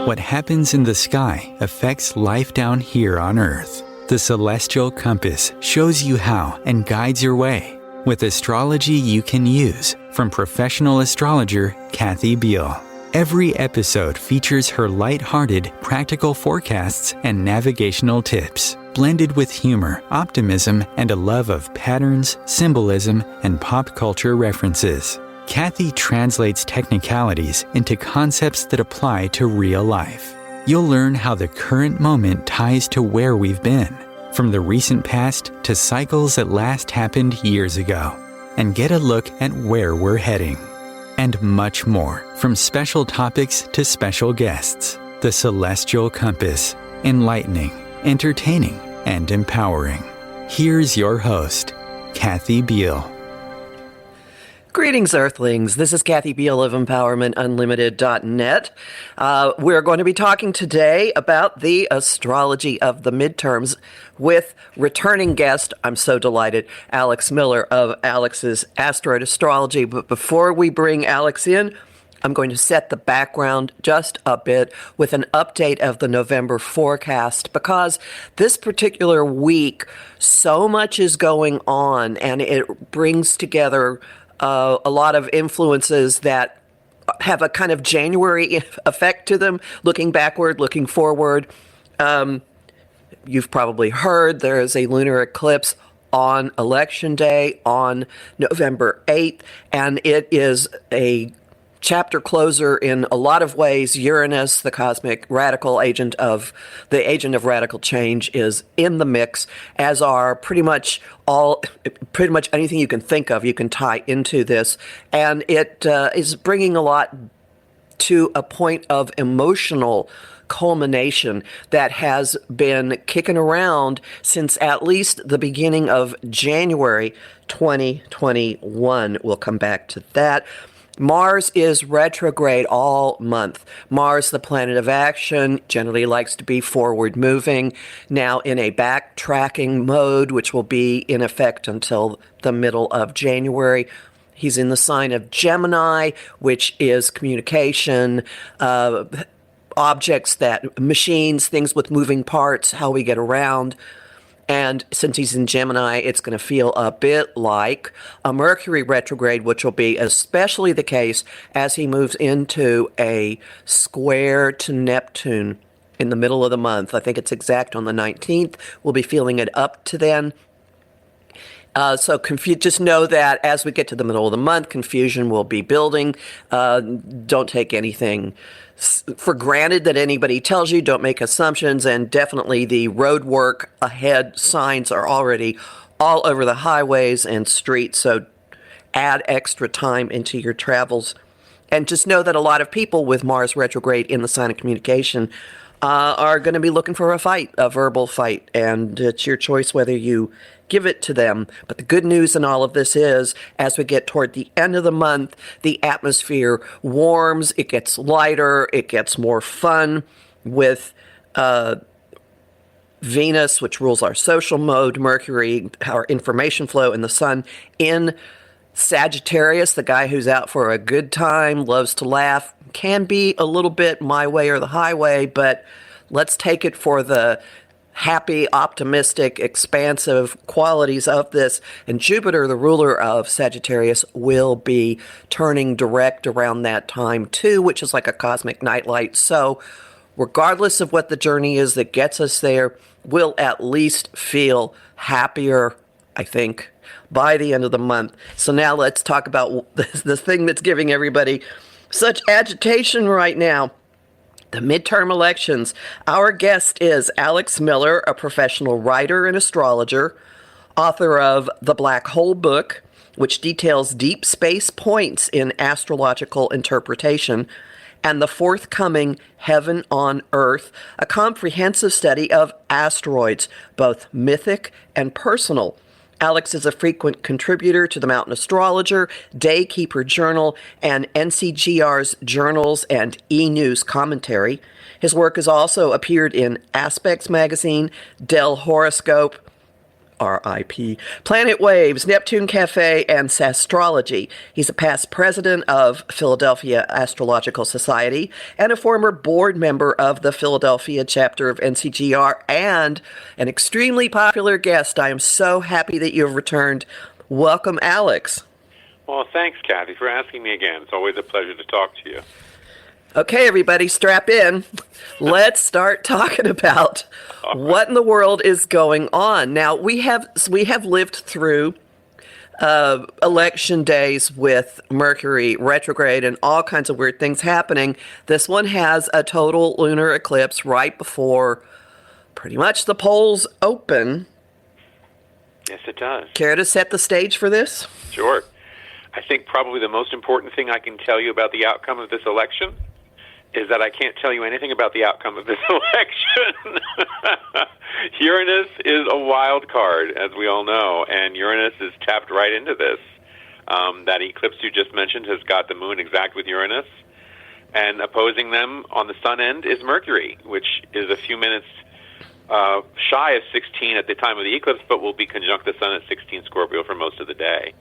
What happens in the sky affects life down here on Earth. The Celestial Compass shows you how and guides your way with astrology you can use from professional astrologer Kathy Biehl. Every episode features her light-hearted, practical forecasts and navigational tips, blended with humor, optimism, and a love of patterns, symbolism, and pop culture references. Kathy translates technicalities into concepts that apply to real life. You'll learn how the current moment ties to where we've been, from the recent past to cycles that last happened years ago, and get a look at where we're heading. And much more, from special topics to special guests. The Celestial Compass, enlightening, entertaining, and empowering. Here's your host, Kathy Biehl. Greetings, Earthlings. This is Kathy Biehl of EmpowermentUnlimited.net. We're going to be talking today about the astrology of the midterms with returning guest, I'm so delighted, Alex Miller of Alex's Astrology. But before we bring Alex in, I'm going to set the background just a bit with an update of the November forecast, because this particular week, so much is going on, and it brings together a lot of influences that have a kind of January effect to them, looking backward, looking forward. You've probably heard there is a lunar eclipse on Election Day on November 8th, and it is a chapter closer in a lot of ways. Uranus, the cosmic radical agent of radical change, is in the mix, as are pretty much anything you can think of, you can tie into this. And it is bringing a lot to a point of emotional culmination that has been kicking around since at least the beginning of January 2021. We'll come back to that. Mars is retrograde all month. Mars, the planet of action, generally likes to be forward moving, now in a backtracking mode, which will be in effect until the middle of January. He's in the sign of Gemini, which is communication, objects, machines, things with moving parts, how we get around. And since he's in Gemini, it's going to feel a bit like a Mercury retrograde, which will be especially the case as he moves into a square to Neptune in the middle of the month. I think it's exact on the 19th. We'll be feeling it up to then. So just know that as we get to the middle of the month, confusion will be building. Don't take anything for granted that anybody tells you. Don't make assumptions. And definitely the road work ahead signs are already all over the highways and streets. So add extra time into your travels. And just know that a lot of people with Mars retrograde in the sign of communication are going to be looking for a fight, a verbal fight. And it's your choice whether you give it to them. But the good news in all of this is, as we get toward the end of the month, the atmosphere warms, it gets lighter, it gets more fun with Venus, which rules our social mode, Mercury, our information flow, and the Sun in Sagittarius, the guy who's out for a good time, loves to laugh, can be a little bit my way or the highway, but let's take it for the happy, optimistic, expansive qualities of this. And Jupiter, the ruler of Sagittarius, will be turning direct around that time too, which is like a cosmic nightlight. So regardless of what the journey is that gets us there, we'll at least feel happier, I think, by the end of the month. So now let's talk about the thing that's giving everybody such agitation right now. The midterm elections. Our guest is Alex Miller, a professional writer and astrologer, author of The Black Hole Book, which details deep space points in astrological interpretation, and the forthcoming Heaven on Earth, a comprehensive study of asteroids, both mythic and personal. Alex is a frequent contributor to the Mountain Astrologer, Daykeeper Journal, and NCGR's journals and Enews Commentary. His work has also appeared in Aspects magazine, Dell Horoscope, RIP. Planetwaves, Neptune Café, and Sasstrology. He's a past president of Philadelphia Astrological Society and a former board member of the Philadelphia Chapter of NCGR and an extremely popular guest. I am so happy that you have returned. Welcome, Alex. Well, thanks, Kathy, for asking me again. It's always a pleasure to talk to you. Okay, everybody, strap in. Let's start talking about what in the world is going on. Now, we have lived through election days with Mercury retrograde and all kinds of weird things happening. This one has a total lunar eclipse right before pretty much the polls open. Yes, it does. Care to set the stage for this? Sure. I think probably the most important thing I can tell you about the outcome of this election is that I can't tell you anything about the outcome of this election. Uranus is a wild card, as we all know, and Uranus is tapped right into this. That eclipse you just mentioned has got the moon exact with Uranus, and opposing them on the sun end is Mercury, which is a few minutes shy of 16 at the time of the eclipse, but will be conjunct the sun at 16 Scorpio for most of the day.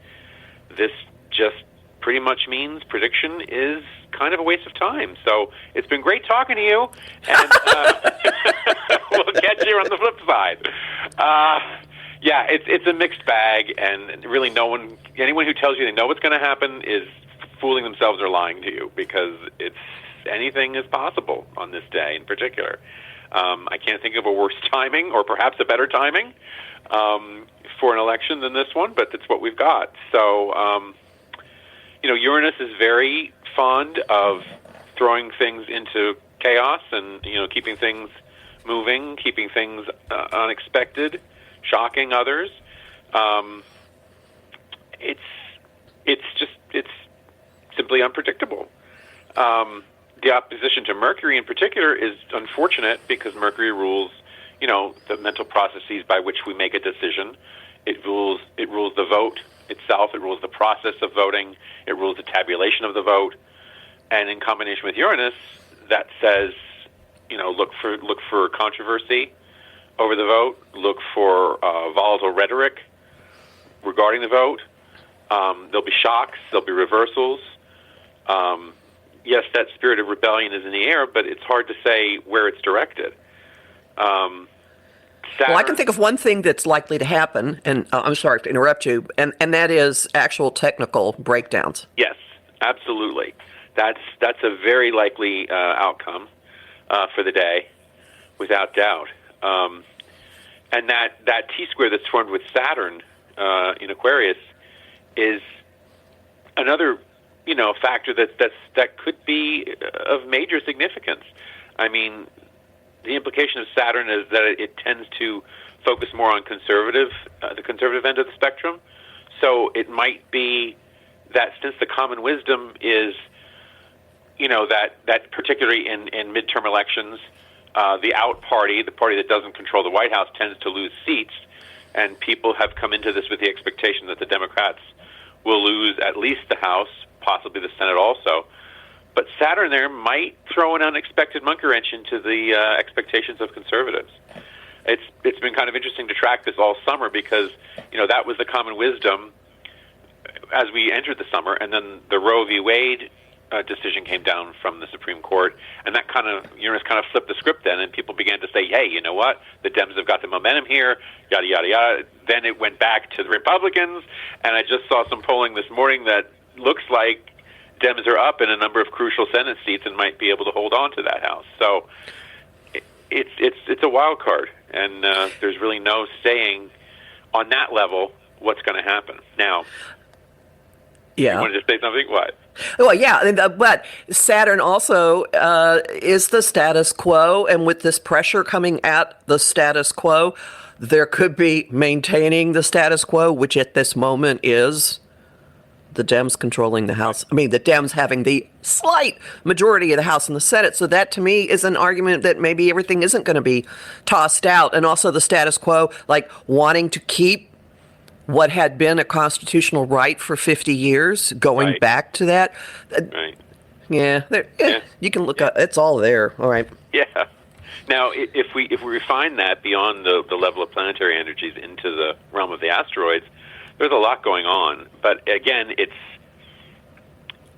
This just pretty much means prediction is kind of a waste of time. So it's been great talking to you, and we'll catch you on the flip side. Yeah, it's a mixed bag, and really anyone who tells you they know what's going to happen is fooling themselves or lying to you, because anything is possible on this day in particular. I can't think of a worse timing, or perhaps a better timing, for an election than this one, but it's what we've got. So, Uranus is very fond of throwing things into chaos and, keeping things moving, keeping things unexpected, shocking others. It's simply unpredictable. The opposition to Mercury in particular is unfortunate because Mercury rules, the mental processes by which we make a decision. It rules the vote itself. It rules the process of voting. It rules the tabulation of the vote. And in combination with Uranus, that says, look for controversy over the vote. Look for volatile rhetoric regarding the vote. There'll be shocks. There'll be reversals. Yes, that spirit of rebellion is in the air, but it's hard to say where it's directed. Well, I can think of one thing that's likely to happen, and I'm sorry to interrupt you, and that is actual technical breakdowns. Yes, absolutely. That's a very likely outcome for the day, without doubt. And that T-square that's formed with Saturn in Aquarius is another factor that could be of major significance. I mean, the implication of Saturn is that it tends to focus more on the conservative end of the spectrum. So it might be that since the common wisdom is, that particularly in midterm elections, the out party, the party that doesn't control the White House, tends to lose seats, and people have come into this with the expectation that the Democrats will lose at least the House, possibly the Senate also. But Saturn there might throw an unexpected monkey wrench into the expectations of conservatives. It's been kind of interesting to track this all summer because, that was the common wisdom as we entered the summer, and then the Roe v. Wade decision came down from the Supreme Court, and that Uranus kind of flipped the script then, and people began to say, hey, you know what, the Dems have got the momentum here, yada, yada, yada. Then it went back to the Republicans, and I just saw some polling this morning that looks like Dems are up in a number of crucial Senate seats and might be able to hold on to that House. So it's a wild card, and there's really no saying on that level what's going to happen. Now, yeah. You wanted to say something? What? Well, yeah, but Saturn also is the status quo, and with this pressure coming at the status quo, there could be maintaining the status quo, which at this moment is the Dems controlling the House. I mean, the Dems having the slight majority of the House and the Senate. So that, to me, is an argument that maybe everything isn't going to be tossed out. And also the status quo, like wanting to keep what had been a constitutional right for 50 years, going back to that. Right. Yeah, you can look up. It's all there. All right. Yeah. Now, if we refine that beyond the level of planetary energies into the realm of the asteroids, there's a lot going on. But again,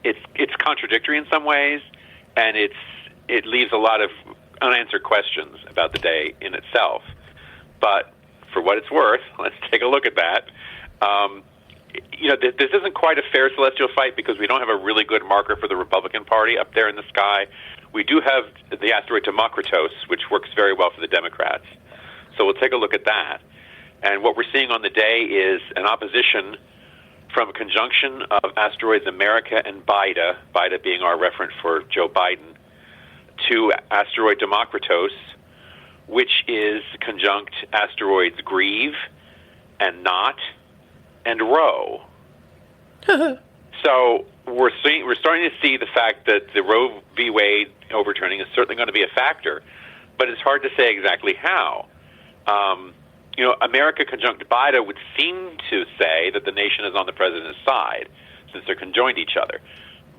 it's contradictory in some ways, and it leaves a lot of unanswered questions about the day in itself. But for what it's worth, let's take a look at that. This isn't quite a fair celestial fight because we don't have a really good marker for the Republican Party up there in the sky. We do have the asteroid Democritus, which works very well for the Democrats. So we'll take a look at that. And what we're seeing on the day is an opposition from a conjunction of asteroids America and Biehl, Biehl being our referent for Joe Biden, to asteroid Democritus, which is conjunct asteroids Grieve and Knot and Roe. So we're starting to see the fact that the Roe v. Wade overturning is certainly going to be a factor, but it's hard to say exactly how. America conjunct Biden would seem to say that the nation is on the president's side since they're conjoined each other.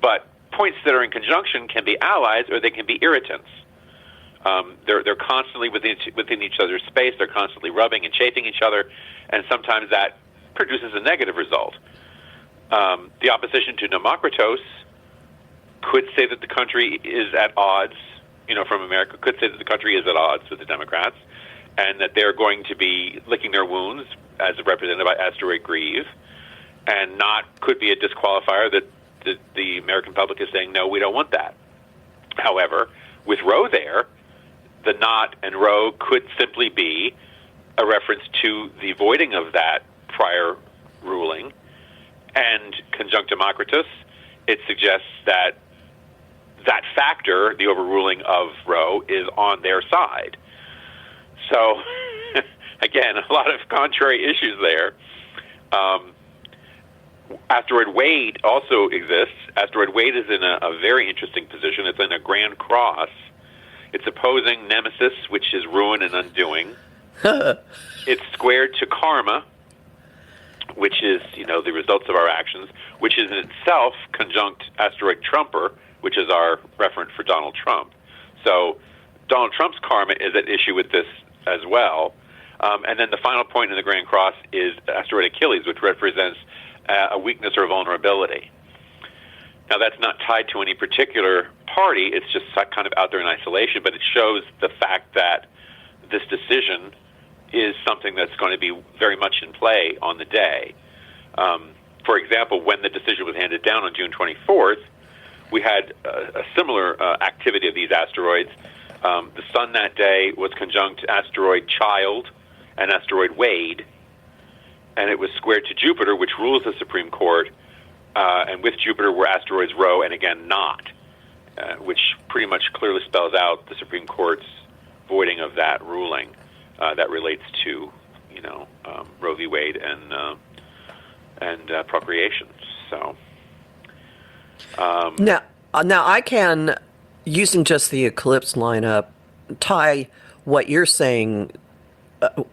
But points that are in conjunction can be allies or they can be irritants. They're constantly within each other's space. They're constantly rubbing and chafing each other, and sometimes that produces a negative result. The opposition to Democritus could say that the country is at odds, from America, could say that the country is at odds with the Democrats, and that they're going to be licking their wounds as represented by asteroid Grieve, and Knot could be a disqualifier that the American public is saying, no, we don't want that. However, with Roe there, the Knot and Roe could simply be a reference to the voiding of that prior ruling, and conjunct Democritus, it suggests that factor, the overruling of Roe, is on their side. So, again, a lot of contrary issues there. Asteroid Wade also exists. Asteroid Wade is in a very interesting position. It's in a grand cross. It's opposing Nemesis, which is ruin and undoing. It's squared to Karma, which is, the results of our actions, which is in itself conjunct asteroid Trumper, which is our referent for Donald Trump. So Donald Trump's karma is at issue with this as well. And then the final point in the Grand Cross is asteroid Achilles, which represents a weakness or vulnerability. Now, that's not tied to any particular party. It's just kind of out there in isolation, but it shows the fact that this decision is something that's going to be very much in play on the day. For example, when the decision was handed down on June 24th, we had a similar activity of these asteroids. The Sun that day was conjunct asteroid Child and asteroid Wade, and it was squared to Jupiter, which rules the Supreme Court, and with Jupiter were asteroids Roe and, again, Knot, which pretty much clearly spells out the Supreme Court's voiding of that ruling that relates to, Roe v. Wade and procreation. So now I can, using just the eclipse lineup, tie what you're saying,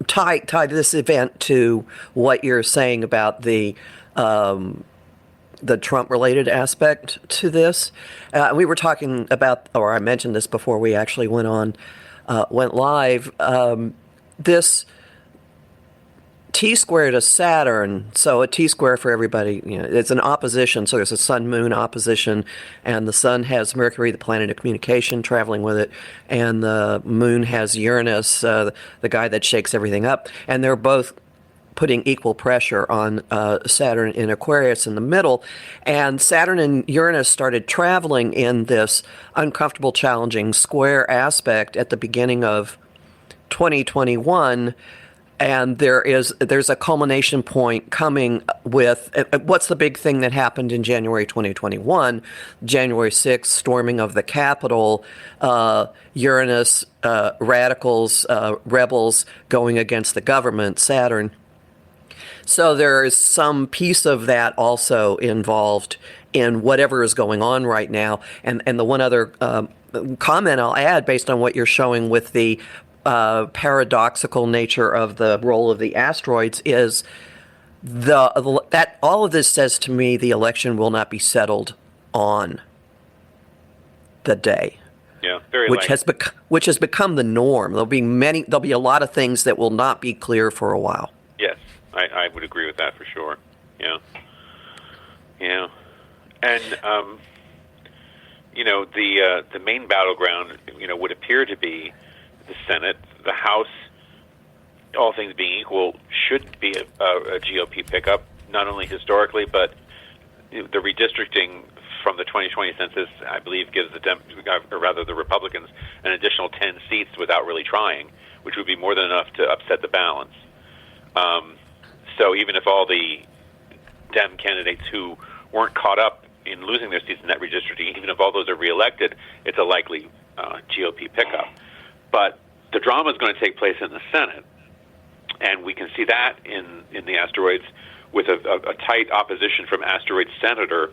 tie this event to what you're saying about the Trump-related aspect to this. We were talking about, or I mentioned this before we actually went live. This T-square to Saturn, so a T-square for everybody, it's an opposition, so there's a sun-moon opposition, and the sun has Mercury, the planet of communication, traveling with it, and the moon has Uranus, the guy that shakes everything up, and they're both putting equal pressure on Saturn in Aquarius in the middle, and Saturn and Uranus started traveling in this uncomfortable, challenging square aspect at the beginning of 2021, and there's a culmination point coming with what's the big thing that happened in January 2021, January 6th, storming of the Capitol, Uranus, radicals, rebels going against the government, Saturn. So there is some piece of that also involved in whatever is going on right now. And the one other comment I'll add, based on what you're showing with the paradoxical nature of the role of the asteroids, is that all of this says to me the election will not be settled on the day. Yeah, very which likely. which has become the norm. There'll be a lot of things that will not be clear for a while. Yes, I would agree with that for sure. Yeah. Yeah. And, the main battleground, would appear to be the Senate. The House, all things being equal, should be a GOP pickup, not only historically, but the redistricting from the 2020 census, I believe, gives the Republicans an additional 10 seats without really trying, which would be more than enough to upset the balance. So even if all the Dem candidates who weren't caught up in losing their seats in that redistricting, even if all those are reelected, it's a likely GOP pickup. But the drama is going to take place in the Senate, and we can see that in the asteroids with a tight opposition from asteroid senator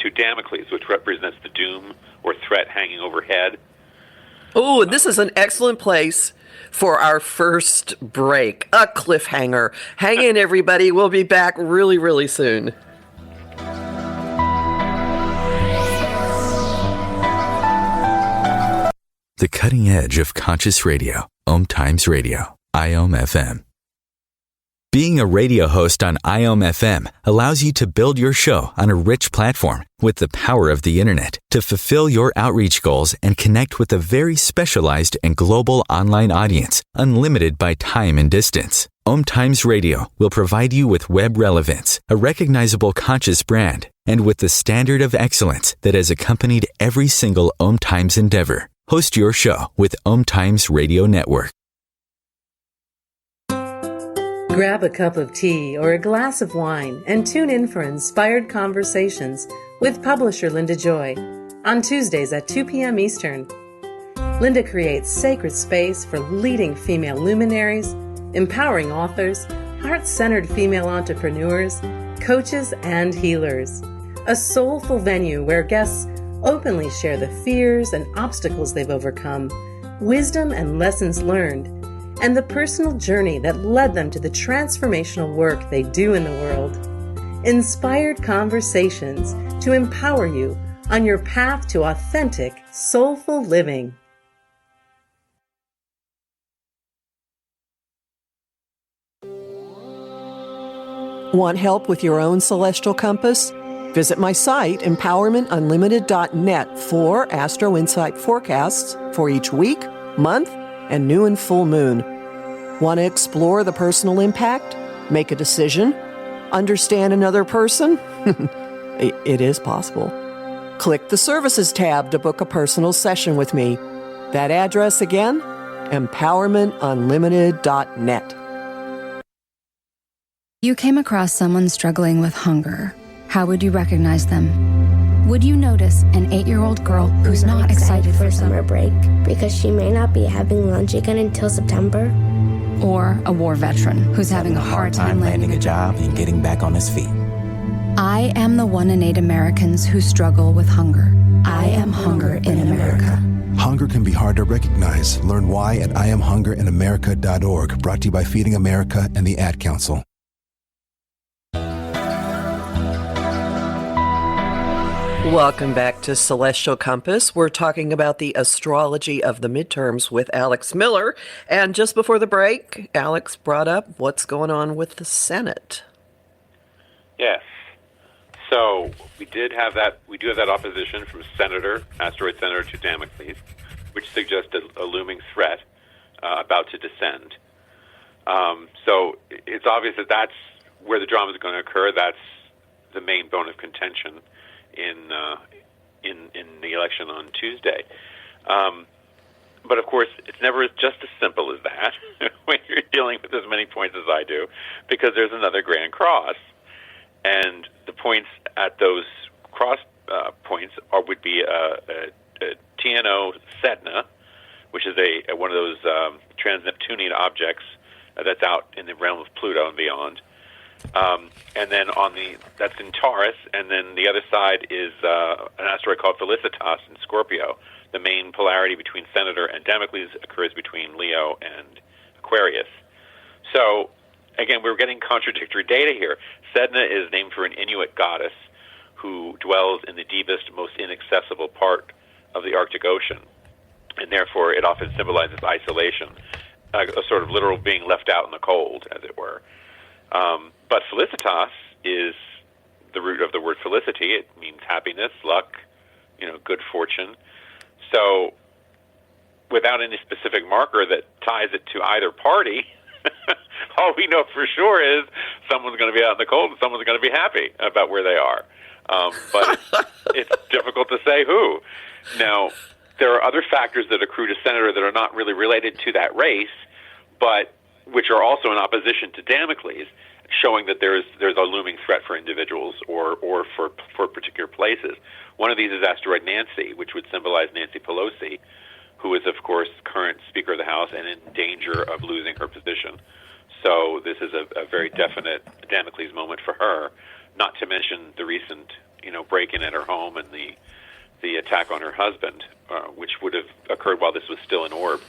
to Damocles, which represents the doom or threat hanging overhead. Oh, this is an excellent place for our first break. A cliffhanger. Hang in, everybody. We'll be back really, really soon. The cutting edge of conscious radio. OMTimes Radio. IOM FM. Being a radio host on IOM FM allows you to build your show on a rich platform with the power of the internet to fulfill your outreach goals and connect with a very specialized and global online audience, unlimited by time and distance. OMTimes Radio will provide you with web relevance, a recognizable conscious brand, and with the standard of excellence that has accompanied every single OMTimes endeavor. Host your show with OMTimes Radio Network. Grab a cup of tea or a glass of wine and tune in for inspired conversations with publisher Linda Joy on Tuesdays at 2 p.m. Eastern. Linda creates sacred space for leading female luminaries, empowering authors, heart-centered female entrepreneurs, coaches, and healers. A soulful venue where guests openly share the fears and obstacles they've overcome, wisdom and lessons learned, and the personal journey that led them to the transformational work they do in the world. Inspired conversations to empower you on your path to authentic, soulful living. Want help with your own celestial compass? Visit my site, empowermentunlimited.net, for Astro Insight forecasts for each week, month, and new and full moon. Want to explore the personal impact? Make a decision? Understand another person? It is possible. Click the Services tab to book a personal session with me. That address again, empowermentunlimited.net. You came across someone struggling with hunger. How would you recognize them? Would you notice an 8-year-old girl who's not excited for summer break because she may not be having lunch again until September? Or a war veteran who's having a hard time landing a job and getting back on his feet? I am the 1 in 8 Americans who struggle with hunger. I am hunger in America. Hunger can be hard to recognize. Learn why at IamHungerInAmerica.org. Brought to you by Feeding America and the Ad Council. Welcome back to Celestial Compass. We're talking about the astrology of the midterms with Alex Miller. And just before the break, Alex brought up what's going on with the Senate. Yes. So we do have that opposition from asteroid senator to Damocles, which suggests a looming threat about to descend. So it's obvious that that's where the drama is going to occur. That's the main bone of contention in the election on Tuesday. But of course, it's never just as simple as that when you're dealing with as many points as I do, because there's another grand cross, and the points at those cross points would be TNO Sedna, which is one of those trans-Neptunian objects that's out in the realm of Pluto and beyond. And then that's in Taurus, and then the other side is an asteroid called Felicitas in Scorpio. The main polarity between Senator and Damocles occurs between Leo and Aquarius. So, again, we're getting contradictory data here. Sedna is named for an Inuit goddess who dwells in the deepest, most inaccessible part of the Arctic Ocean. and therefore it often symbolizes isolation, a sort of literal being left out in the cold, as it were. But felicitas is the root of the word felicity. It means happiness, luck, good fortune. So without any specific marker that ties it to either party, all we know for sure is someone's going to be out in the cold and someone's going to be happy about where they are. But it's difficult to say who. Now, there are other factors that accrue to senator that are not really related to that race, but which are also in opposition to Damocles, showing that there's a looming threat for individuals or for particular places. One of these is asteroid Nancy, which would symbolize Nancy Pelosi, who is, of course, current Speaker of the House and in danger of losing her position. So this is a very definite Damocles moment for her, not to mention the recent break-in at her home and the attack on her husband, which would have occurred while this was still an orb,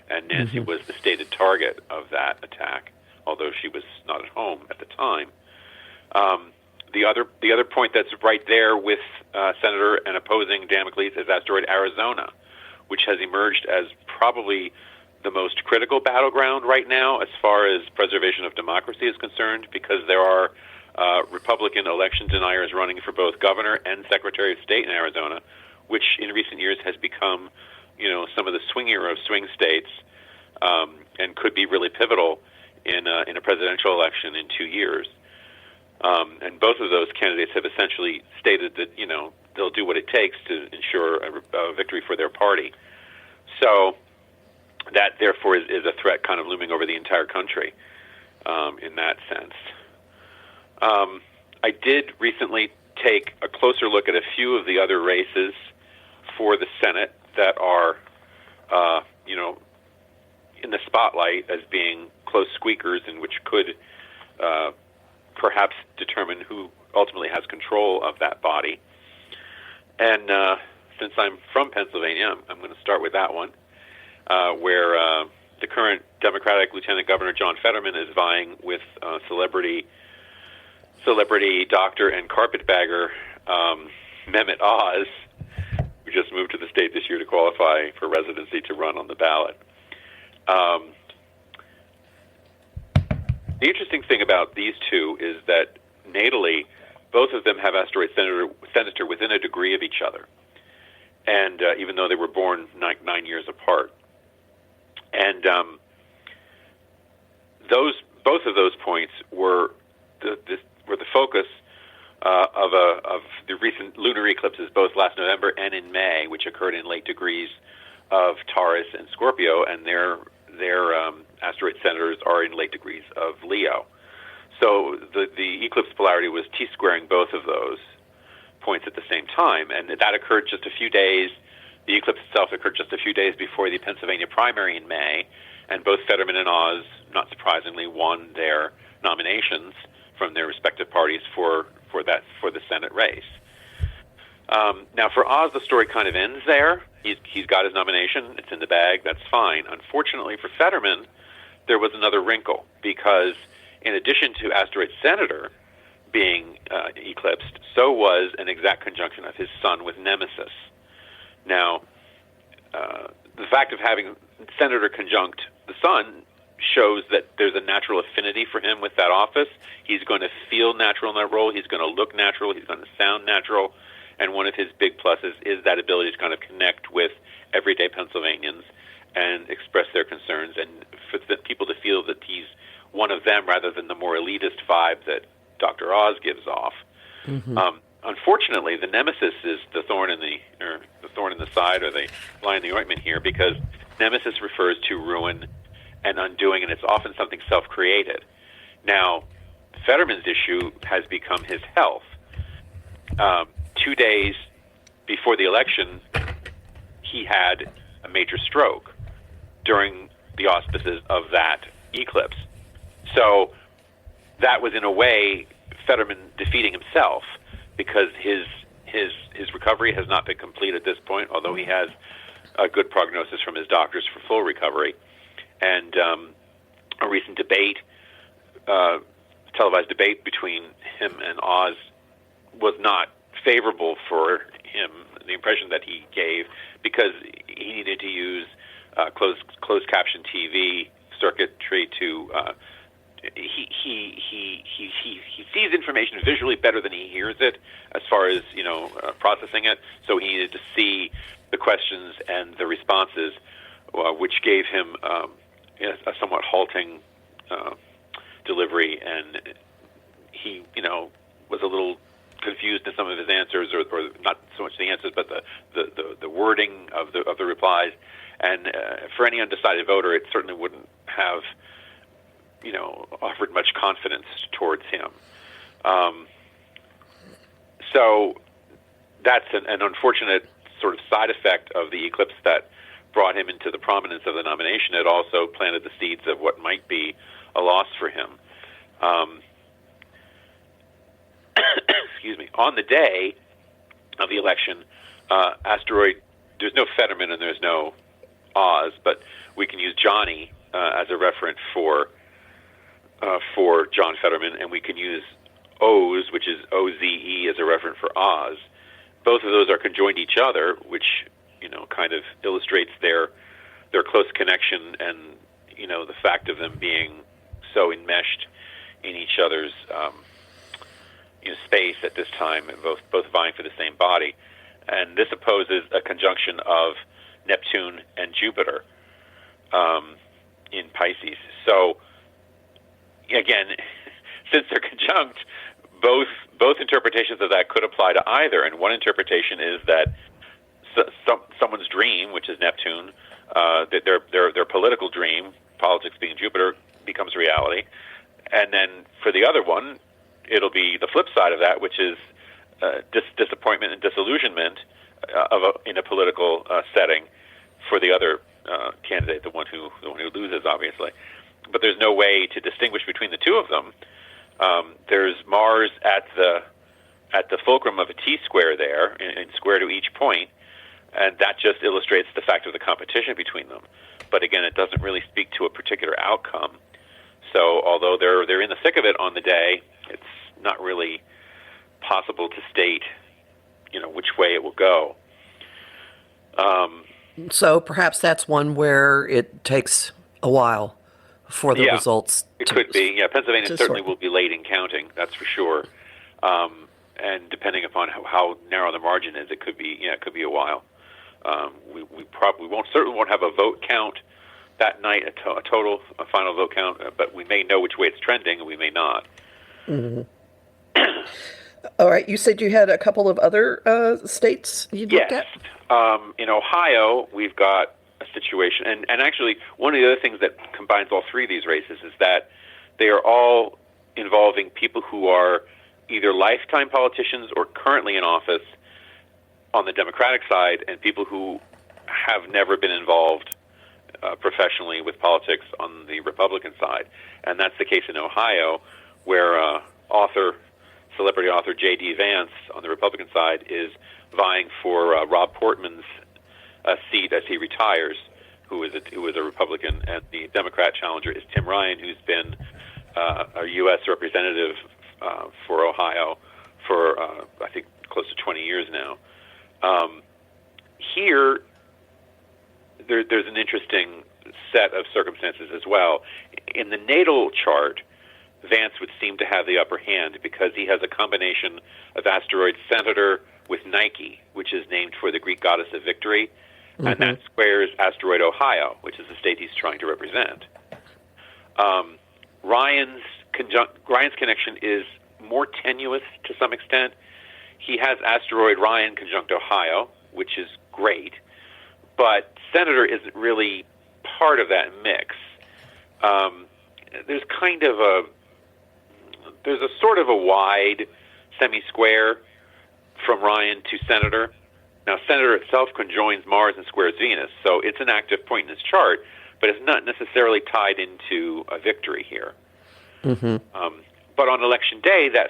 and Nancy was the stated target of that attack, although she was not at home at the time. The other point that's right there with Senator and opposing Damocles is asteroid Arizona, which has emerged as probably the most critical battleground right now as far as preservation of democracy is concerned, because there are Republican election deniers running for both governor and Secretary of State in Arizona, which in recent years has become, some of the swingier of swing states, and could be really pivotal in a presidential election in 2 years. And both of those candidates have essentially stated that, they'll do what it takes to ensure a victory for their party. So that, therefore, is a threat kind of looming over the entire country in that sense. I did recently take a closer look at a few of the other races for the Senate that are, in the spotlight as being close squeakers and which could perhaps determine who ultimately has control of that body. And since I'm from Pennsylvania, I'm going to start with that one, where the current Democratic Lieutenant Governor John Fetterman is vying with celebrity doctor and carpetbagger Mehmet Oz, who just moved to the state this year to qualify for residency to run on the ballot. The interesting thing about these two is that natally, both of them have asteroid senator within a degree of each other, and even though they were born 9 years apart. And both of those points were the focus of the recent lunar eclipses, both last November and in May, which occurred in late degrees of Taurus and Scorpio, and their asteroid senators are in late degrees of Leo. So the eclipse polarity was T-squaring both of those points at the same time, and that occurred just a few days. The eclipse itself occurred just a few days before the Pennsylvania primary in May, and both Fetterman and Oz, not surprisingly, won their nominations from their respective parties for the Senate race. Now, for Oz, the story kind of ends there. He's got his nomination. It's in the bag. That's fine. Unfortunately for Fetterman, there was another wrinkle, because in addition to asteroid senator being eclipsed, so was an exact conjunction of his sun with Nemesis. Now, the fact of having senator conjunct the sun shows that there's a natural affinity for him with that office. He's going to feel natural in that role. He's going to look natural. He's going to sound natural. And one of his big pluses is that ability to kind of connect with everyday Pennsylvanians and express their concerns, and for the people to feel that he's one of them rather than the more elitist vibe that Dr. Oz gives off. Mm-hmm. Unfortunately, the nemesis is the thorn in the side, or the line in the ointment here, because nemesis refers to ruin and undoing, and it's often something self-created. Now, Fetterman's issue has become his health. 2 days before the election, he had a major stroke during the auspices of that eclipse. So that was, in a way, Fetterman defeating himself, because his recovery has not been complete at this point, although he has a good prognosis from his doctors for full recovery. And a recent televised debate between him and Oz was not favorable for him, the impression that he gave, because he needed to use closed caption TV circuitry to he sees information visually better than he hears it, as far as processing it. So he needed to see the questions and the responses, which gave him a somewhat halting delivery, and he was a little confused in some of his answers, or not so much the answers, but the wording of the replies. And for any undecided voter, it certainly wouldn't have offered much confidence towards him. So that's an unfortunate sort of side effect of the eclipse that brought him into the prominence of the nomination. It also planted the seeds of what might be a loss for him. Excuse me. On the day of the election, asteroid, there's no Fetterman and there's no Oz, but we can use Johnny as a referent for John Fetterman, and we can use Oz, which is OZE, as a referent for Oz. Both of those are conjoined each other, which kind of illustrates their close connection, and the fact of them being so enmeshed in each other's space at this time, and both vying for the same body. And this opposes a conjunction of Neptune and Jupiter in Pisces. So again, since they're conjunct, both interpretations of that could apply to either. And one interpretation is that someone's dream, which is Neptune, that their political dream, politics being Jupiter, becomes reality. And then for the other one, it'll be the flip side of that, which is disappointment and disillusionment in a political setting for the other candidate, the one who loses, obviously. But there's no way to distinguish between the two of them. There's Mars at the fulcrum of a T-square there, in square to each point, and that just illustrates the fact of the competition between them. But again, it doesn't really speak to a particular outcome. So although they're in the thick of it on the day, it's not really possible to state, which way it will go. So perhaps that's one where it takes a while for the results. It could be. Yeah, Pennsylvania certainly will be late in counting. That's for sure. And depending upon how narrow the margin is, it could be. It could be a while. We probably certainly won't have a vote count that night, a final vote count. But we may know which way it's trending, and we may not. Mm-hmm. All right. You said you had a couple of other states you looked at? In Ohio, we've got a situation, and actually one of the other things that combines all three of these races is that they are all involving people who are either lifetime politicians or currently in office on the Democratic side, and people who have never been involved professionally with politics on the Republican side. And that's the case in Ohio, where celebrity author J.D. Vance on the Republican side is vying for Rob Portman's seat as he retires, who is a Republican, and the Democrat challenger is Tim Ryan, who's been a U.S. representative for Ohio for I think close to 20 years now. Here, there's an interesting set of circumstances as well. In the natal chart, Vance would seem to have the upper hand because he has a combination of asteroid Senator with Nike, which is named for the Greek goddess of victory, and that squares asteroid Ohio, which is the state he's trying to represent. Ryan's connection is more tenuous to some extent. He has asteroid Ryan conjunct Ohio, which is great, but Senator isn't really part of that mix. There's a sort of a wide semi-square from Ryan to Senator. Now, Senator itself conjoins Mars and squares Venus, so it's an active point in his chart, but it's not necessarily tied into a victory here. Mm-hmm. But on election day, that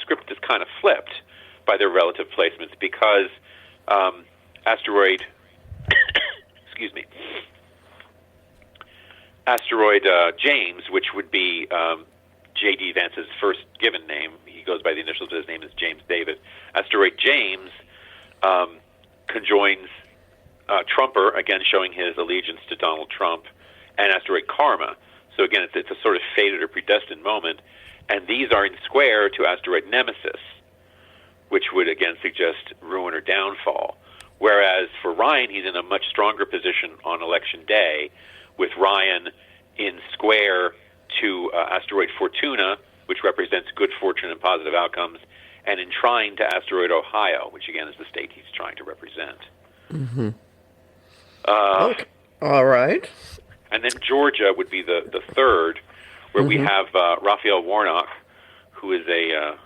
script is kind of flipped by their relative placements because asteroid, excuse me, asteroid James, which would be J.D. Vance's first given name. He goes by the initials, but his name is James David. Asteroid James conjoins Trumper, again showing his allegiance to Donald Trump, and asteroid Karma. So again, it's a sort of fated or predestined moment, and these are in square to asteroid Nemesis, which would again suggest ruin or downfall. Whereas for Ryan, he's in a much stronger position on election day, with Ryan in square to asteroid Fortuna, which represents good fortune and positive outcomes, and in trine to asteroid Ohio, which again is the state he's trying to represent. Mm-hmm. Okay. All right. And then Georgia would be the third, where we have Raphael Warnock, who is a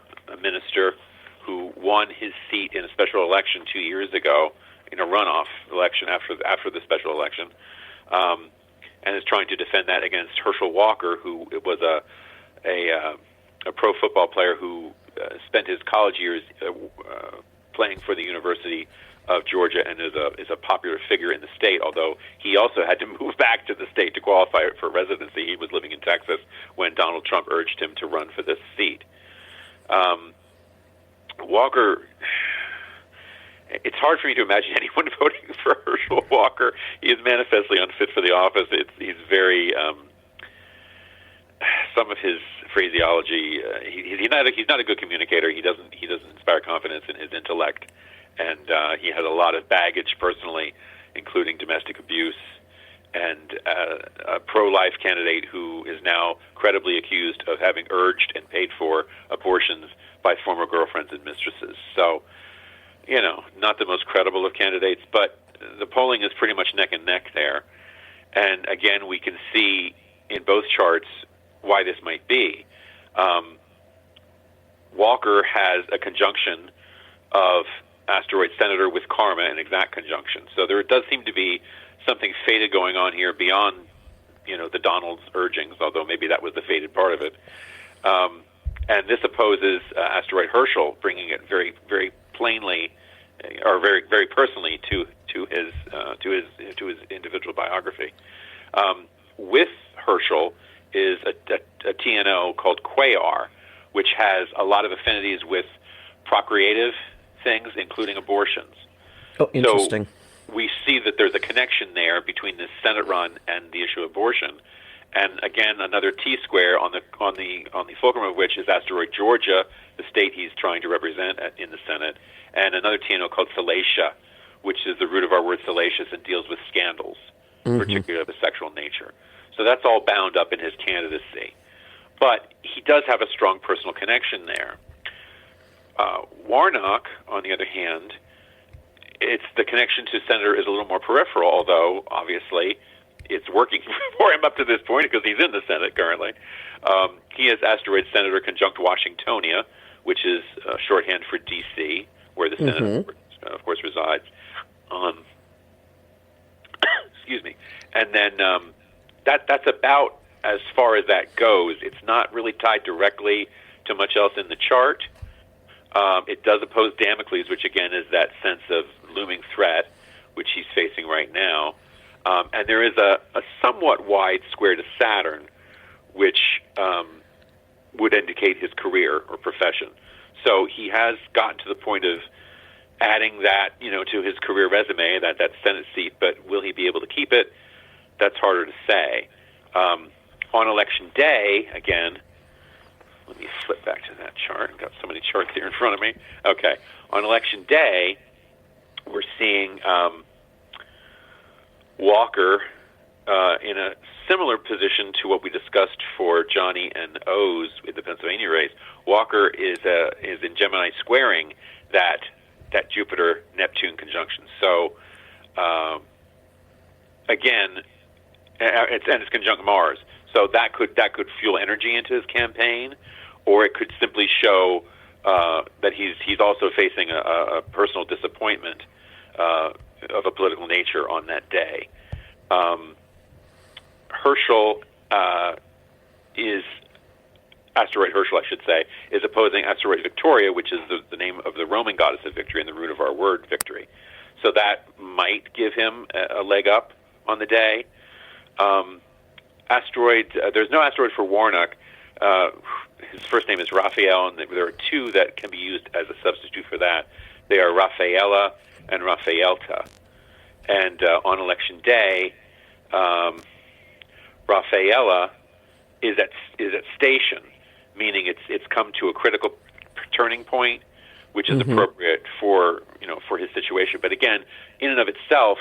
minister who won his seat in a special election 2 years ago, in a runoff election after the special election, and is trying to defend that against Herschel Walker, who was a pro football player who spent his college years playing for the University of Georgia and is a popular figure in the state, although he also had to move back to the state to qualify for residency. He was living in Texas when Donald Trump urged him to run for this seat. Walker, it's hard for me to imagine anyone voting for Herschel Walker. He is manifestly unfit for the office. He's very, some of his phraseology, he's not a good communicator. He doesn't inspire confidence in his intellect. And he has a lot of baggage personally, including domestic abuse, and a pro-life candidate who is now credibly accused of having urged and paid for abortions by former girlfriends and mistresses. So, not the most credible of candidates, but the polling is pretty much neck and neck there. And again, we can see in both charts why this might be. Walker has a conjunction of asteroid Senator with Karma, an exact conjunction. So there does seem to be something fated going on here beyond, the Donald's urgings, although maybe that was the fated part of it. And this opposes asteroid Herschel, bringing it very, very plainly, or very, very personally to his individual biography. With Herschel is a TNO called Quayar, which has a lot of affinities with procreative things, including abortions. Oh, interesting. So we see that there's a connection there between this Senate run and the issue of abortion. And again, another T-square on the fulcrum of which is asteroid Georgia, the state he's trying to represent in the Senate, and another TNO called Salacia, which is the root of our word salacious and deals with scandals, particularly of a sexual nature. So that's all bound up in his candidacy. But he does have a strong personal connection there. Warnock, on the other hand, it's the connection to Senator is a little more peripheral, although obviously it's working for him up to this point because he's in the Senate currently. He has asteroid Senator conjunct Washingtonia, which is shorthand for D.C., where the Senate, of course, resides. Excuse me. And then that's about as far as that goes. It's not really tied directly to much else in the chart. It does oppose Damocles, which again is that sense of looming threat, which he's facing right now. And there is a somewhat wide square to Saturn, which would indicate his career or profession. So he has gotten to the point of adding that, to his career resume, that Senate seat, but will he be able to keep it? That's harder to say. On election day, again, let me flip back to that chart. I've got so many charts here in front of me. Okay. On election day, we're seeing Walker in a similar position to what we discussed for Johnny and O's in the Pennsylvania race. Walker is in Gemini squaring that Jupiter-Neptune conjunction. So, again, it's conjunct Mars. So that could fuel energy into his campaign, or it could simply show that he's also facing a personal disappointment of a political nature on that day. Herschel is asteroid Herschel, I should say, is opposing asteroid Victoria, which is the name of the Roman goddess of victory and the root of our word victory. So that might give him a leg up on the day. There's no asteroid for Warnock. His first name is Raphael, and there are two that can be used as a substitute for that. They are Rafaela and Rafaelta. And on election day, Rafaela is at station, meaning it's come to a critical turning point, which is appropriate for his situation. But again, in and of itself,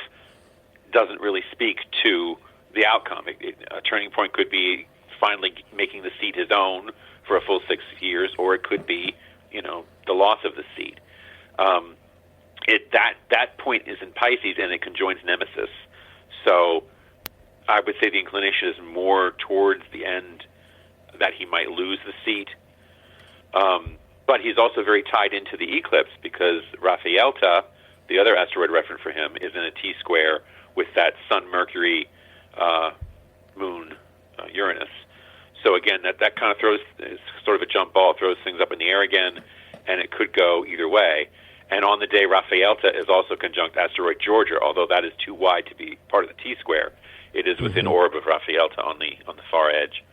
doesn't really speak to the outcome. A turning point could be finally making the seat his own for a full 6 years, or it could be, the loss of the seat. That point is in Pisces, and it conjoins Nemesis. So I would say the inclination is more towards the end that he might lose the seat. But he's also very tied into the eclipse because Raphaelta, the other asteroid reference for him, is in a T-square with that Sun-Mercury Moon Uranus. So again, that kind of throws, it's sort of a jump ball, throws things up in the air again, and it could go either way. And on the day, Raphaelta is also conjunct asteroid Georgia, although that is too wide to be part of the T-square. It is within orb of Raphaelta on the far edge.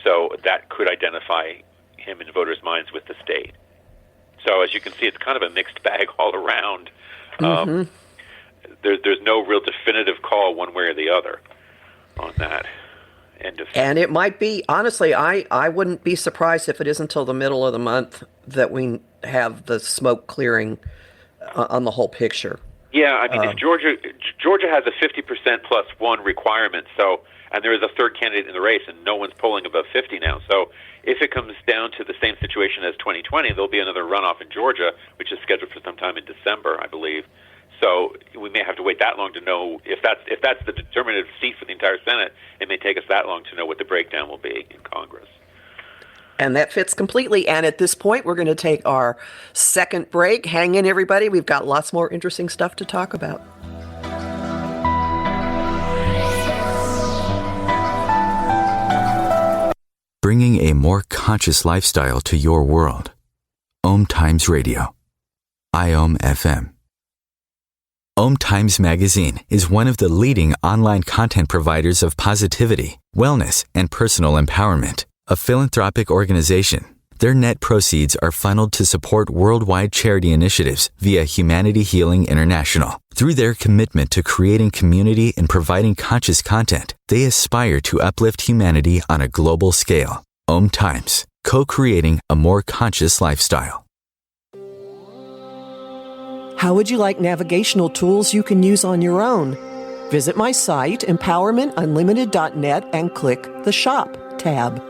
So that could identify him in voters' minds with the state. So as you can see, it's kind of a mixed bag all around. There's no real definitive call one way or the other on that. And it might be, honestly, I wouldn't be surprised if it isn't until the middle of the month that we have the smoke clearing on the whole picture. Yeah, I mean, if Georgia has a 50% plus one requirement, and there is a third candidate in the race, and no one's polling above 50 now. So if it comes down to the same situation as 2020, there'll be another runoff in Georgia, which is scheduled for sometime in December, I believe. So we may have to wait that long to know if that's the determinative seat for the entire Senate. It may take us that long to know what the breakdown will be in Congress. And that fits completely. And at this point, we're going to take our second break. Hang in, everybody. We've got lots more interesting stuff to talk about. Bringing a more conscious lifestyle to your world. OMTimes Radio. IOM FM. OMTimes Magazine is one of the leading online content providers of positivity, wellness, and personal empowerment. A philanthropic organization, their net proceeds are funneled to support worldwide charity initiatives via Humanity Healing International. Through their commitment to creating community and providing conscious content, they aspire to uplift humanity on a global scale. OMTimes, co-creating a more conscious lifestyle. How would you like navigational tools you can use on your own? Visit my site, empowermentunlimited.net, and click the Shop tab.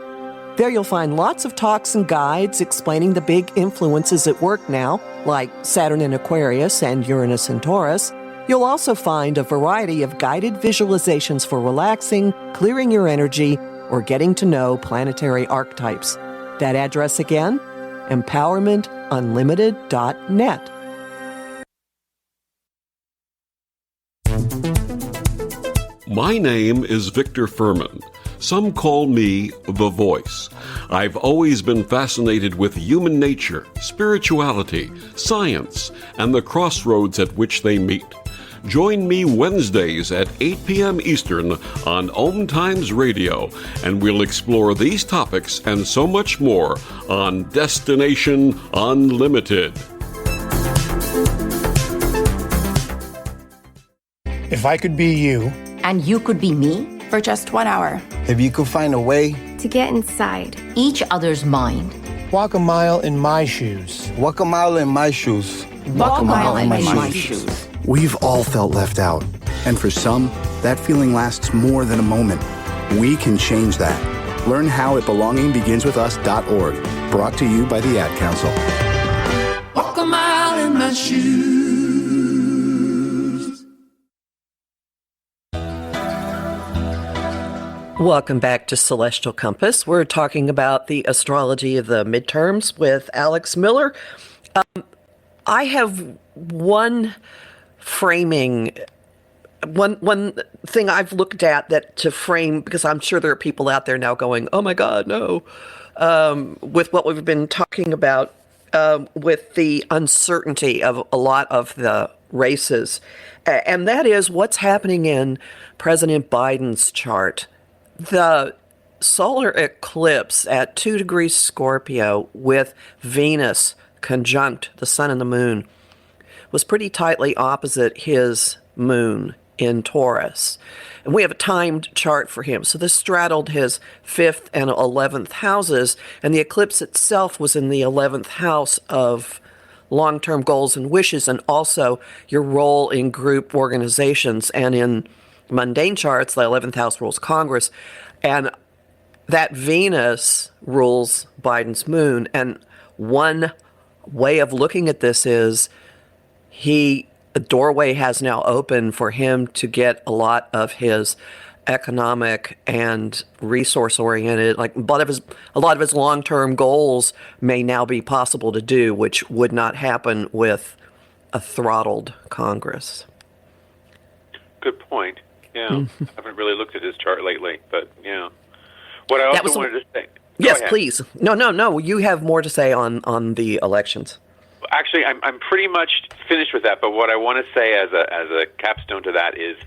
There you'll find lots of talks and guides explaining the big influences at work now, like Saturn in Aquarius and Uranus in Taurus. You'll also find a variety of guided visualizations for relaxing, clearing your energy, or getting to know planetary archetypes. That address again, empowermentunlimited.net. My name is Victor Furman. Some call me the Voice. I've always been fascinated with human nature, spirituality, science, and the crossroads at which they meet. Join me Wednesdays at 8 p.m. Eastern on OMTimes Radio, and we'll explore these topics and so much more on Destination Unlimited. If I could be you, and you could be me, for just 1 hour. If you could find a way to get inside each other's mind. Walk a mile in my shoes. Walk a mile in my shoes. Walk a mile in my shoes. We've all felt left out. And for some, that feeling lasts more than a moment. We can change that. Learn how at belongingbeginswithus.org. Brought to you by the Ad Council. Walk a mile in my shoes. Welcome back to Celestial Compass. We're talking about the astrology of the midterms with Alex Miller. I have one thing I've looked at that to frame, because I'm sure there are people out there now going, oh my God, no, with what we've been talking about with the uncertainty of a lot of the races. And that is what's happening in President Biden's chart. The solar eclipse at 2 degrees Scorpio with Venus conjunct the sun and the moon was pretty tightly opposite his moon in Taurus. And we have a timed chart for him. So this straddled his 5th and 11th houses, and the eclipse itself was in the 11th house of long-term goals and wishes, and also your role in group organizations. And in mundane charts, the 11th house rules Congress, and that Venus rules Biden's moon. And one way of looking at this is the doorway has now opened for him to get a lot of his economic and resource-oriented, like a lot of his long-term goals may now be possible to do, which would not happen with a throttled Congress. Good point. Yeah, I haven't really looked at his chart lately, but yeah. What I also wanted to say. Yes, please. No. You have more to say on the elections. Actually, I'm pretty much finished with that. But what I want to say as a capstone to that is,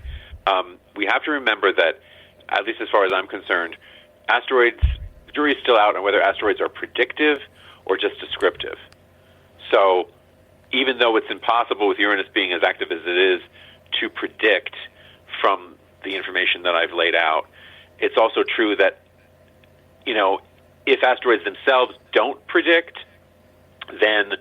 we have to remember that, at least as far as I'm concerned, asteroids. The jury is still out on whether asteroids are predictive or just descriptive. So, even though it's impossible with Uranus being as active as it is to predict from the information that I've laid out, it's also true that, if asteroids themselves don't predict, then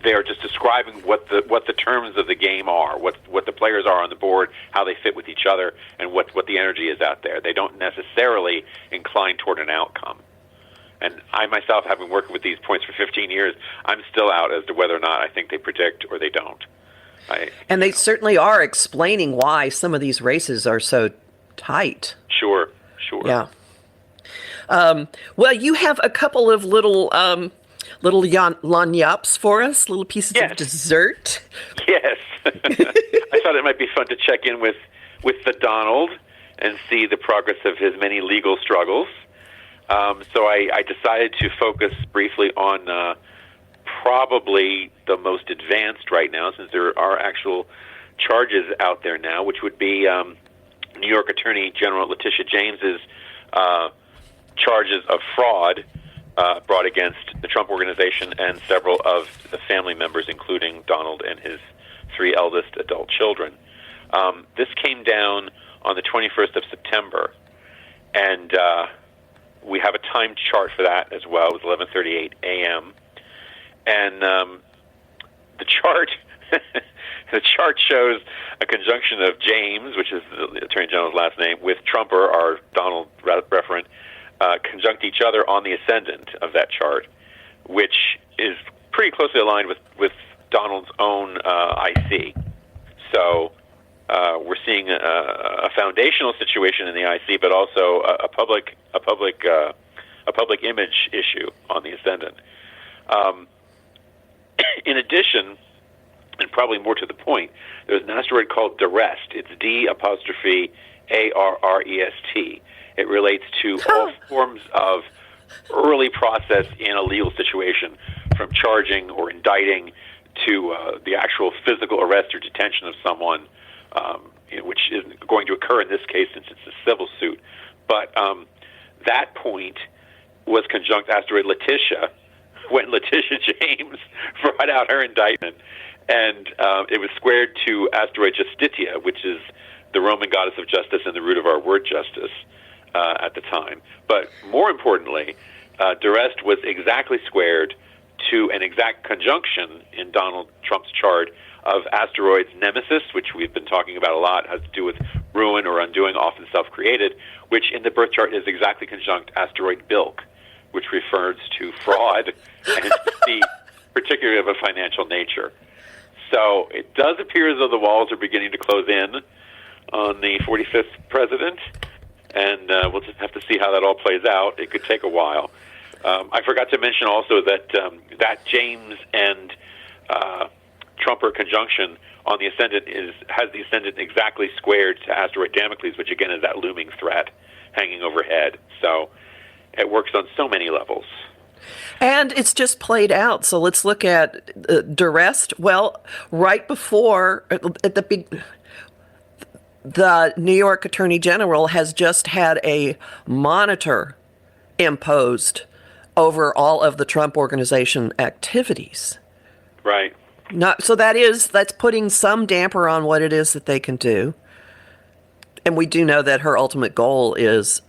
they are just describing what the terms of the game are, what the players are on the board, how they fit with each other, and what the energy is out there. They don't necessarily incline toward an outcome. And I myself, having worked with these points for 15 years, I'm still out as to whether or not I think they predict or they don't. And they certainly are explaining why some of these races are so tight. Sure. Yeah. Well, you have a couple of little lagniappes for us, little pieces of dessert. Yes. I thought it might be fun to check in with the Donald and see the progress of his many legal struggles. So I decided to focus briefly on probably the most advanced right now, since there are actual charges out there now, which would be New York Attorney General Letitia James's charges of fraud brought against the Trump Organization and several of the family members, including Donald and his 3 eldest adult children. This came down on the 21st of September, and we have a timed chart for that as well. It was 11:38 a.m. And the chart shows a conjunction of James, which is the Attorney General's last name, with Trumper, our Donald referent, conjunct each other on the ascendant of that chart, which is pretty closely aligned with Donald's own IC. So we're seeing a foundational situation in the IC, but also a public image issue on the ascendant. In addition, and probably more to the point, there's an asteroid called Darrest. It's D''Arrest. It relates to all forms of early process in a legal situation, from charging or indicting to the actual physical arrest or detention of someone, which isn't going to occur in this case since it's a civil suit. But that point was conjunct asteroid Letitia, when Letitia James brought out her indictment, and it was squared to asteroid Justitia, which is the Roman goddess of justice and the root of our word justice at the time. But more importantly, Darrest was exactly squared to an exact conjunction in Donald Trump's chart of asteroids Nemesis, which we've been talking about a lot, has to do with ruin or undoing, often self-created, which in the birth chart is exactly conjunct asteroid Bilk, which refers to fraud and deceit, particularly of a financial nature. So it does appear as though the walls are beginning to close in on the 45th president, and we'll just have to see how that all plays out. It could take a while. I forgot to mention also that that James and Trumper conjunction on the ascendant has the ascendant exactly squared to asteroid Damocles, which again is that looming threat hanging overhead. So it works on so many levels. And it's just played out. So let's look at Darrest. Well, right before the New York Attorney General has just had a monitor imposed over all of the Trump Organization activities. Right. So that's putting some damper on what it is that they can do. And we do know that her ultimate goal is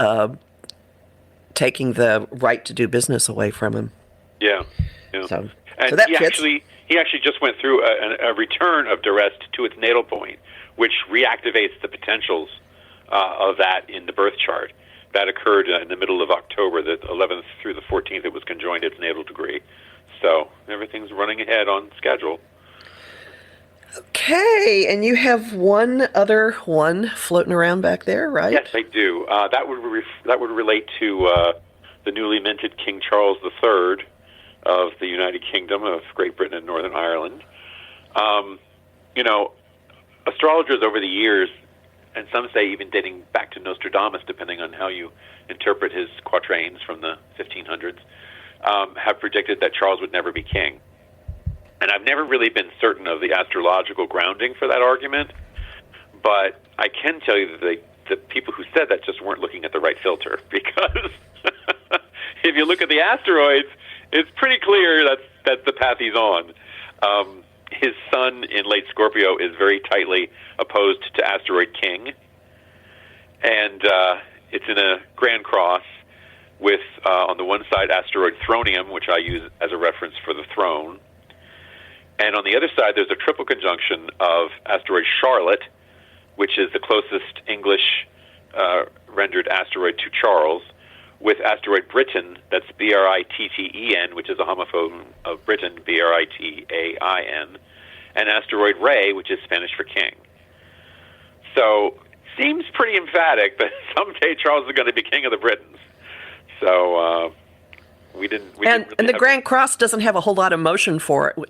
taking the right to do business away from him. Yeah. So he that fits. actually just went through a return of duress to its natal point, which reactivates the potentials of that in the birth chart. That occurred in the middle of October, the 11th through the 14th. It was conjoined its natal degree. So everything's running ahead on schedule. Okay, and you have one other one floating around back there, right? Yes, I do. That would relate to the newly minted King Charles III of the United Kingdom of Great Britain and Northern Ireland. Astrologers over the years, and some say even dating back to Nostradamus, depending on how you interpret his quatrains from the 1500s, have predicted that Charles would never be king. And I've never really been certain of the astrological grounding for that argument, but I can tell you that the people who said that just weren't looking at the right filter, because if you look at the asteroids, it's pretty clear that's the path he's on. His sun in late Scorpio is very tightly opposed to asteroid King, and it's in a grand cross with, on the one side, asteroid Thronium, which I use as a reference for the throne. And on the other side, there's a triple conjunction of asteroid Charlotte, which is the closest English rendered asteroid to Charles, with asteroid Britain, that's Britten, which is a homophone of Britain, Britain, and asteroid Rey, which is Spanish for king. So, seems pretty emphatic that someday Charles is going to be king of the Britons. So, And the Grand Cross doesn't have a whole lot of motion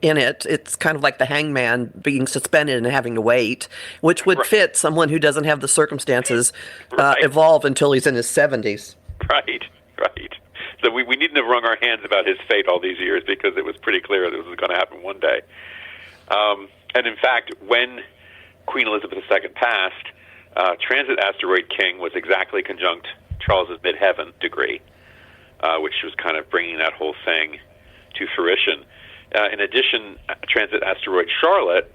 in it. It's kind of like the hangman being suspended and having to wait, which would fit someone who doesn't have the circumstances evolve until he's in his 70s. Right. So we needn't have wrung our hands about his fate all these years, because it was pretty clear that it was going to happen one day. And in fact, when Queen Elizabeth II passed, transit asteroid King was exactly conjunct Charles's midheaven degree, which was kind of bringing that whole thing to fruition. In addition, transit asteroid Charlotte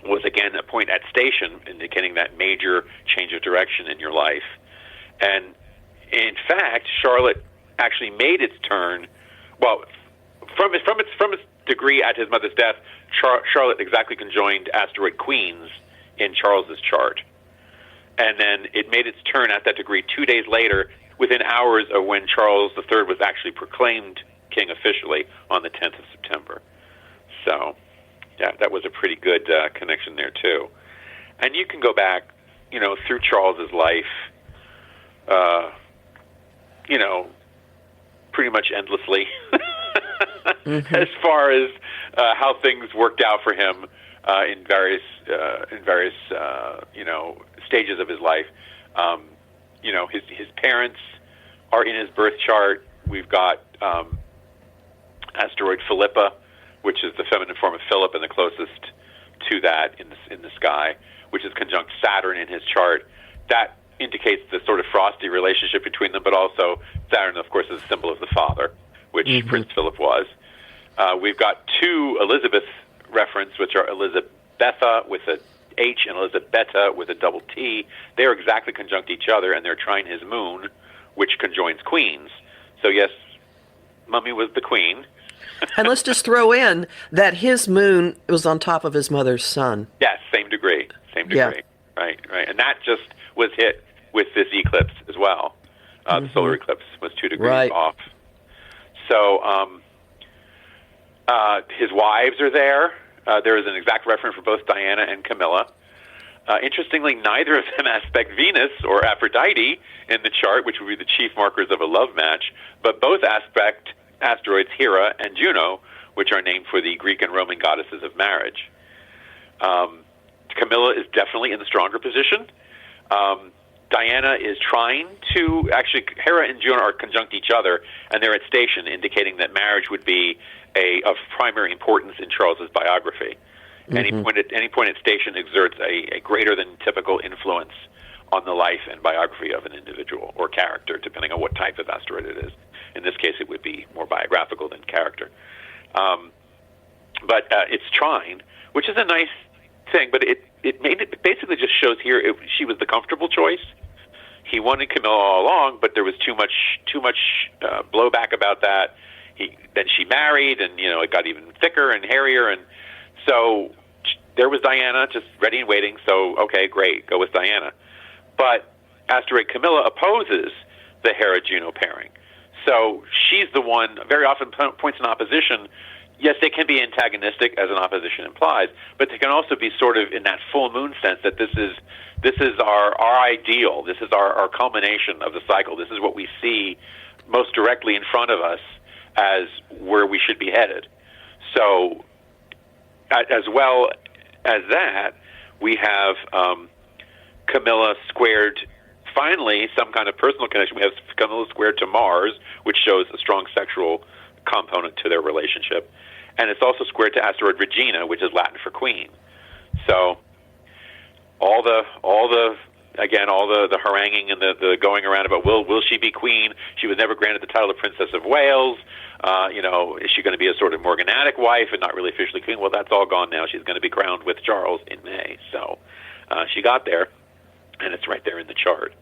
was again a point at station, indicating that major change of direction in your life. And in fact, Charlotte actually made its turn. Well, from its degree at his mother's death, Charlotte exactly conjoined asteroid Queens in Charles's chart, and then it made its turn at that degree 2 days later, within hours of when Charles III was actually proclaimed king officially on the 10th of September. So, yeah, that was a pretty good connection there too. And you can go back, through Charles's life, pretty much endlessly, as far as how things worked out for him in various stages of his life. His parents are in his birth chart. We've got asteroid Philippa, which is the feminine form of Philip and the closest to that in the sky, which is conjunct Saturn in his chart. That indicates the sort of frosty relationship between them, but also Saturn, of course, is a symbol of the father, which Prince Philip was. We've got two Elizabeth reference, which are Elizabetha with a H and Elizabetta with a double T. They're exactly conjunct each other, and they're trine his moon, which conjoins Queens. So yes, Mummy was the queen. And let's just throw in that his moon was on top of his mother's sun. Yes, same degree. Yeah. Right. And that just was hit with this eclipse as well. The solar eclipse was 2 degrees off. So his wives are there. There is an exact reference for both Diana and Camilla. Interestingly, neither of them aspect Venus or Aphrodite in the chart, which would be the chief markers of a love match, but both aspect asteroids Hera and Juno, which are named for the Greek and Roman goddesses of marriage. Camilla is definitely in the stronger position. Diana is trying to, actually, Hera and Juno are conjunct each other, and they're at station, indicating that marriage would be of primary importance in Charles's biography. Any point at station exerts a greater than typical influence on the life and biography of an individual or character, depending on what type of asteroid it is. In this case, it would be more biographical than character. But it's trine, which is a nice thing, but it basically just shows here she was the comfortable choice. He wanted Camilla all along, but there was too much blowback about that. Then she married, and it got even thicker and hairier, and so there was Diana, just ready and waiting. So okay, great, go with Diana. But asteroid Camilla opposes the Hera-Juno pairing, so she's the one. Very often points in opposition. Yes, they can be antagonistic, as an opposition implies, but they can also be sort of in that full moon sense that this is our ideal. This is our culmination of the cycle. This is what we see most directly in front of us as where we should be headed. So, as well as that, we have Camilla squared, finally, some kind of personal connection. We have Camilla squared to Mars, which shows a strong sexual component to their relationship. And it's also squared to asteroid Regina, which is Latin for queen. So all the haranguing and the going around about will she be queen? She was never granted the title of Princess of Wales. Is she going to be a sort of morganatic wife and not really officially queen? Well, that's all gone now. She's going to be crowned with Charles in May. So she got there, and it's right there in the chart.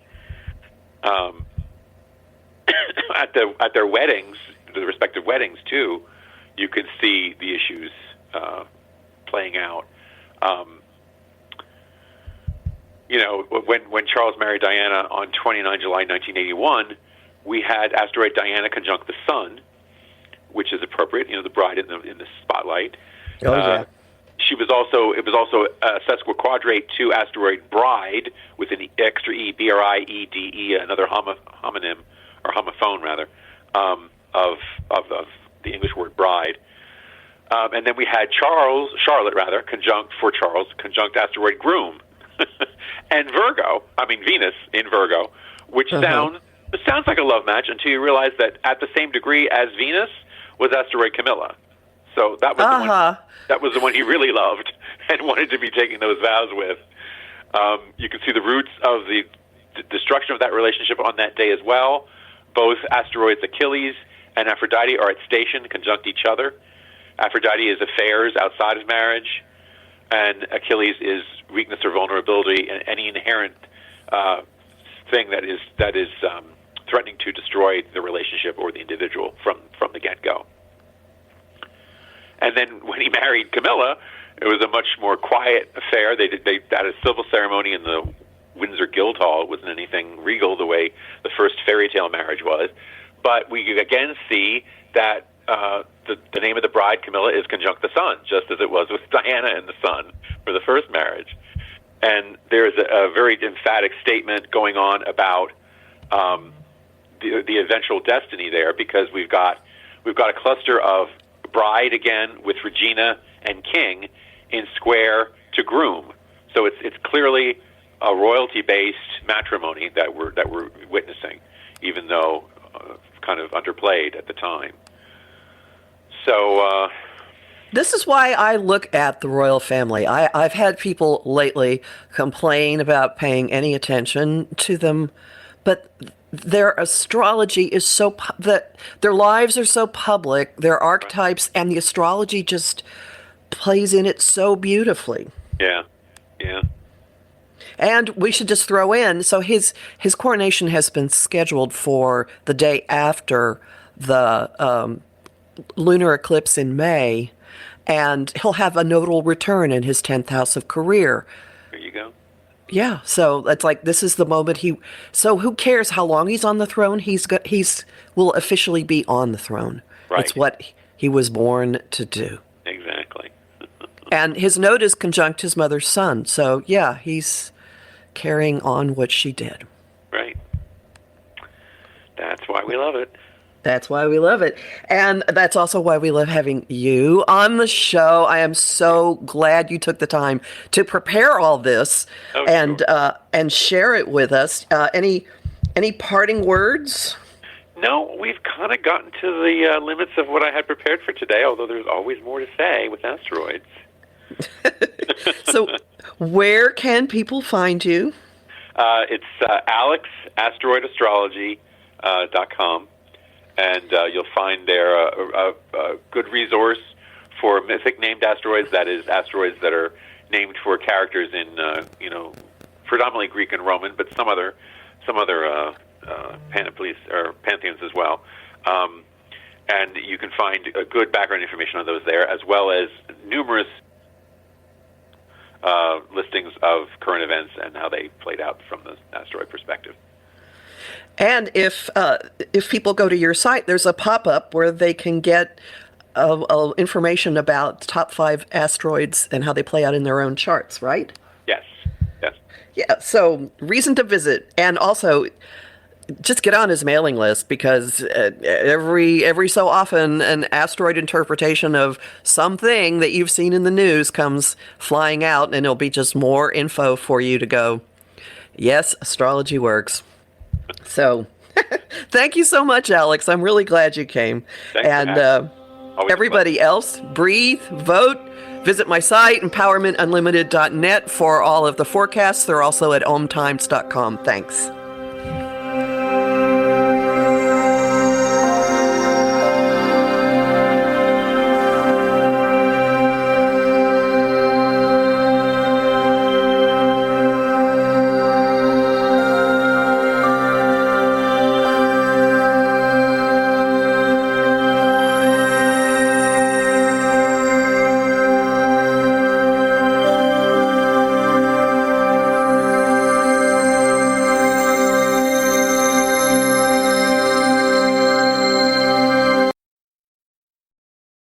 At their weddings, the respective weddings too, you can see the issues playing out. When Charles married Diana on 29 July 1981, we had asteroid Diana conjunct the Sun, which is appropriate. The bride in the spotlight. Oh yeah. It was also a sesquiquadrate to asteroid Bride with an extra E, B-R-I-E-D-E, another homonym or homophone rather of the English word bride. And then we had Charlotte conjunct asteroid Groom. And Venus in Virgo, which sounds like a love match until you realize that at the same degree as Venus was asteroid Camilla. So that was the one he really loved and wanted to be taking those vows with. You can see the roots of the destruction of that relationship on that day as well. Both asteroids Achilles and Aphrodite are at station, conjunct each other. Aphrodite is affairs outside of marriage, and Achilles is weakness or vulnerability and any inherent thing that is threatening to destroy the relationship or the individual from the get-go. And then when he married Camilla, it was a much more quiet affair. They had a civil ceremony in the Windsor Guildhall. It wasn't anything regal the way the first fairy tale marriage was. But we again see that the name of the bride, Camilla, is conjunct the Sun, just as it was with Diana and the Sun for the first marriage. And there's a very emphatic statement going on about the eventual destiny there, because we've got a cluster of bride again with Regina and King in square to Groom. So it's clearly a royalty-based matrimony that we're witnessing, even though kind of underplayed at the time. So this is why I look at the royal family. I've had people lately complain about paying any attention to them, but their astrology is that their lives are so public, their archetypes, and the astrology just plays in it so beautifully. Yeah. And we should just throw in, so his coronation has been scheduled for the day after the lunar eclipse in May, and he'll have a notable return in his 10th house of career. There you go. Yeah, so it's like this is the moment so who cares how long he's on the throne? He's will officially be on the throne. Right. It's what he was born to do. Exactly. And his node is conjunct his mother's sun. So yeah, he's carrying on what she did. Right. That's why we love it. That's why we love it. And that's also why we love having you on the show. I am so glad you took the time to prepare all this and share it with us. Any parting words? No, we've kind of gotten to the limits of what I had prepared for today, although there's always more to say with asteroids. So where can people find you? It's alexasteroidastrology.com. And you'll find there a good resource for mythic named asteroids, that is, asteroids that are named for characters in predominantly Greek and Roman, but some other panoplies or pantheons as well. And you can find good background information on those there, as well as numerous listings of current events and how they played out from the asteroid perspective. And if people go to your site, there's a pop-up where they can get information about top 5 asteroids and how they play out in their own charts, right? Yes. Yeah, so reason to visit. And also, just get on his mailing list, because every so often an asteroid interpretation of something that you've seen in the news comes flying out, and it'll be just more info for you to go, yes, astrology works. So thank you so much, Alex. I'm really glad you came. Thanks, and everybody else, breathe, vote. Visit my site, empowermentunlimited.net, for all of the forecasts. They're also at OMTimes.com. Thanks.